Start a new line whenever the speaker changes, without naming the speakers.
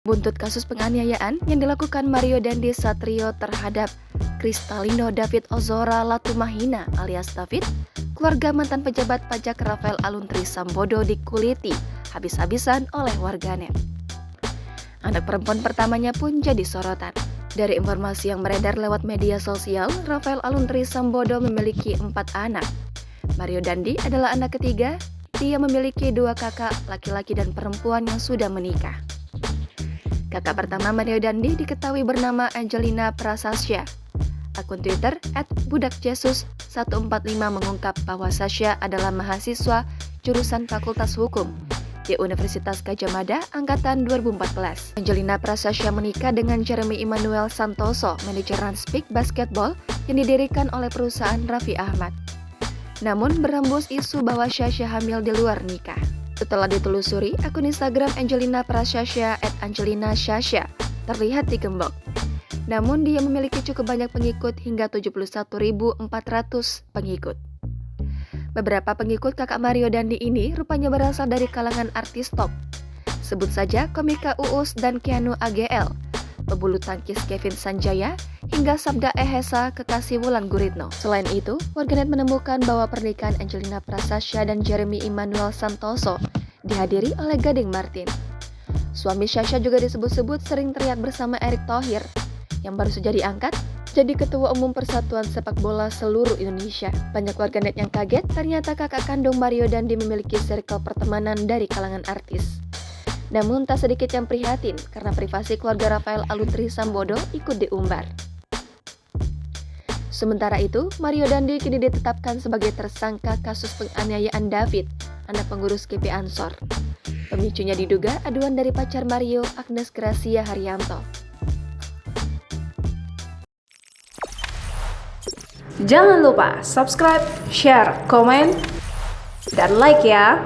Buntut kasus penganiayaan yang dilakukan Mario Dandi Satrio terhadap Kristalino David Ozora Latumahina alias David, keluarga mantan pejabat pajak Rafael Aluntri Sambodo dikuliti habis-habisan oleh warganet. Anak perempuan pertamanya pun jadi sorotan. Dari informasi yang beredar lewat media sosial, Rafael Aluntri Sambodo memiliki 4 anak. Mario Dandi adalah anak ketiga. Dia memiliki 2 kakak, laki-laki dan perempuan yang sudah menikah. Kakak pertama Mario Dandi diketahui bernama Angelina Prasasya. Akun Twitter @budakjesus145 mengungkap bahwa Sasha adalah mahasiswa jurusan Fakultas Hukum di Universitas Gadjah Mada angkatan 2014. Angelina Prasasya menikah dengan Jeremy Emmanuel Santoso, manajer Ranspik Basketball yang didirikan oleh perusahaan Raffi Ahmad. Namun berhembus isu bahwa Sasha hamil di luar nikah. Setelah ditelusuri, akun Instagram Angelina Prasasya @AngelinaSasha terlihat digembok. Namun dia memiliki cukup banyak pengikut hingga 71.400 pengikut. Beberapa pengikut kakak Mario Dandi ini rupanya berasal dari kalangan artis top. Sebut saja komika Uus dan Keanu AGL, pebulu tangkis Kevin Sanjaya, hingga Sabda Ehesa kekasih Wulan Guritno. Selain itu, warganet menemukan bahwa pernikahan Angelina Prasasya dan Jeremy Emmanuel Santoso dihadiri oleh Gading Martin. Suami Sasha juga disebut-sebut sering terlihat bersama Erick Thohir, yang baru saja diangkat jadi Ketua Umum Persatuan Sepak Bola seluruh Indonesia. Banyak warganet yang kaget ternyata kakak kandung Mario Dandi memiliki circle pertemanan dari kalangan artis. Namun tak sedikit yang prihatin karena privasi keluarga Rafael Aluntri Sambodo ikut diumbar. Sementara itu, Mario Dandi kini ditetapkan sebagai tersangka kasus penganiayaan David, anak pengurus GP Ansor. Pemicunya diduga aduan dari pacar Mario, Agnes Gracia Haryanto.
Jangan lupa subscribe, share, komen, dan like ya!